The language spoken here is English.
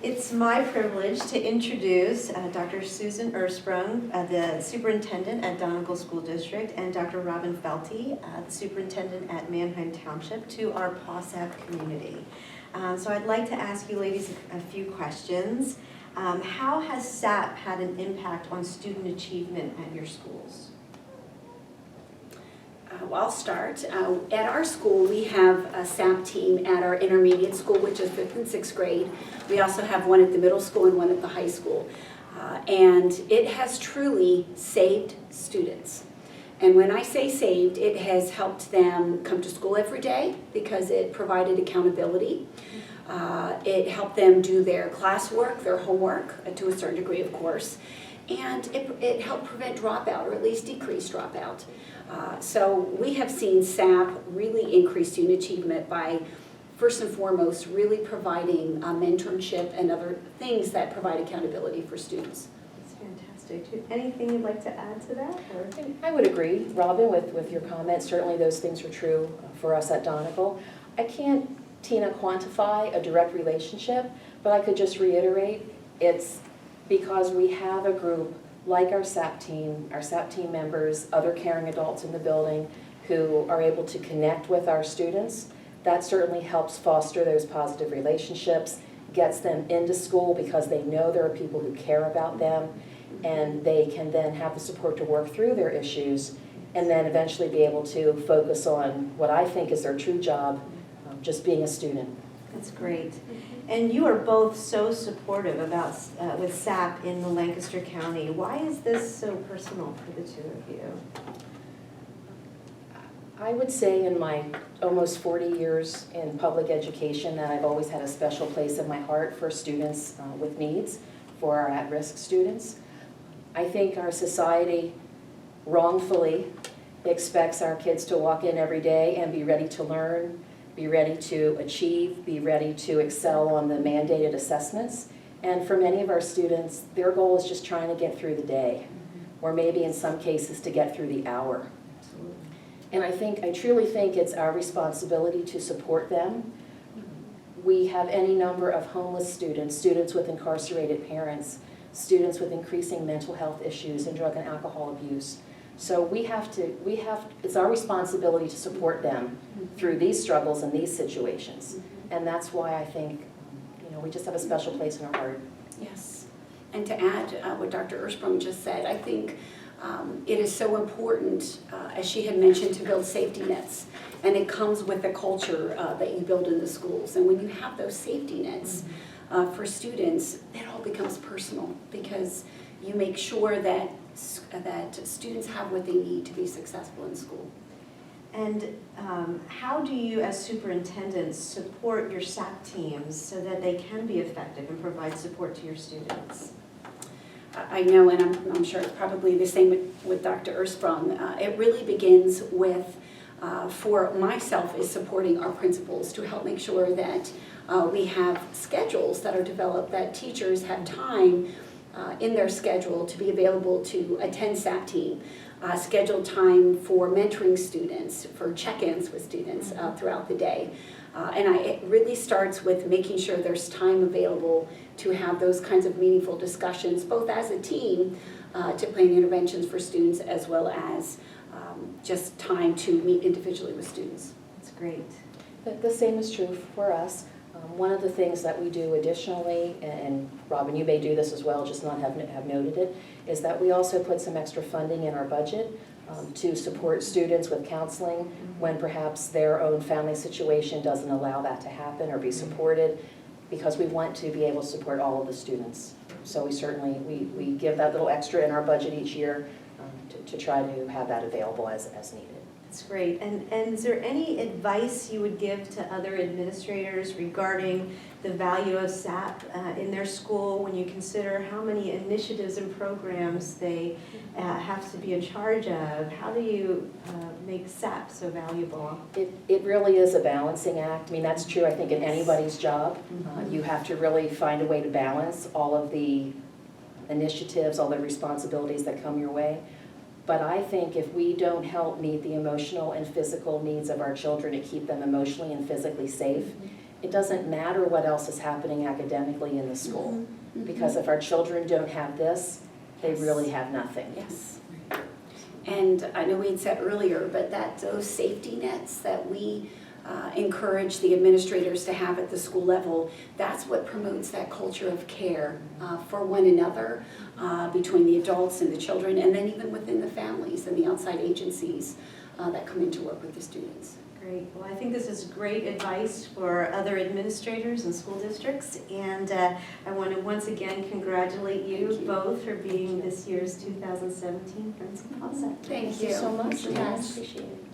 It's my privilege to introduce Dr. Susan Ursprung, the superintendent at Donegal School District, and Dr. Robin Felty, the superintendent at Manheim Township, to our PASAP community. So I'd like to ask you ladies a few questions. How has SAP had an impact on student achievement at your schools? Well, I'll start. At our school, we have a SAP team at our intermediate school, which is 5th and 6th grade. We also have one at the middle school and one at the high school. And it has truly saved students. And when I say saved, it has helped them come to school every day because it provided accountability. It helped them do their classwork, their homework, to a certain degree, of course. And it helped prevent dropout, or at least decrease dropout. So we have seen SAP really increase student achievement by, first and foremost, really providing mentorship and other things that provide accountability for students. That's fantastic. Anything you'd like to add to that? Or? I would agree, Robin, with your comments. Certainly those things are true for us at Donegal. I can't, Tina, quantify a direct relationship, but I could just reiterate, it's because we have a group like our SAP team members, other caring adults in the building who are able to connect with our students. That certainly helps foster those positive relationships, gets them into school because they know there are people who care about them, and they can then have the support to work through their issues and then eventually be able to focus on what I think is their true job, just being a student. That's great. And you are both so supportive about with SAP in the Lancaster County. Why is this so personal for the two of you? I would say in my almost 40 years in public education that I've always had a special place in my heart for students with needs, for our at-risk students. I think our society wrongfully expects our kids to walk in every day and be ready to learn, be ready to achieve, be ready to excel on the mandated assessments. And for many of our students, their goal is just trying to get through the day, or maybe in some cases to get through the hour. Absolutely. And I truly think it's our responsibility to support them. We have any number of homeless students, students with incarcerated parents, students with increasing mental health issues and drug and alcohol abuse. So it's our responsibility to support them through these struggles and these situations. And that's why I think, we just have a special place in our heart. Yes. And to add what Dr. Ursprung just said, I think it is so important, as she had mentioned, to build safety nets. And it comes with the culture that you build in the schools. And when you have those safety nets for students, it all becomes personal because you make sure that students have what they need to be successful in school. And how do you, as superintendents, support your SAP teams so that they can be effective and provide support to your students? I know, and I'm sure it's probably the same with Dr. Ursprung. It really begins with, for myself, is supporting our principals to help make sure that we have schedules that are developed, that teachers have time in their schedule to be available to attend SAP team, schedule time for mentoring students, for check-ins with students throughout the day. And it really starts with making sure there's time available to have those kinds of meaningful discussions, both as a team to plan interventions for students, as well as just time to meet individually with students. That's great. The same is true for us. One of the things that we do additionally, and Robin, you may do this as well, just not have noted it, is that we also put some extra funding in our budget to support students with counseling when perhaps their own family situation doesn't allow that to happen or be supported, because we want to be able to support all of the students. So we certainly, we give that little extra in our budget each year to try to have that available as needed. That's great. And is there any advice you would give to other administrators regarding the value of SAP in their school when you consider how many initiatives and programs they have to be in charge of? How do you make SAP so valuable? It really is a balancing act. I mean, that's true, I think, in anybody's job. You have to really find a way to balance all of the initiatives, all the responsibilities that come your way. But I think if we don't help meet the emotional and physical needs of our children to keep them emotionally and physically safe, it doesn't matter what else is happening academically in the school. Mhm. Because if our children don't have this, they Yes. really have nothing. Yes. And I know we had said earlier, but those safety nets that we encourage the administrators to have at the school level, that's what promotes that culture of care for one another, between the adults and the children, and then even within the families and the outside agencies that come in to work with the students. Great. Well, I think this is great advice for other administrators and school districts. And I want to once again congratulate you Thank you. both for being this year's 2017 Friends of PASAP. Thank you so much. Yes. Appreciate it.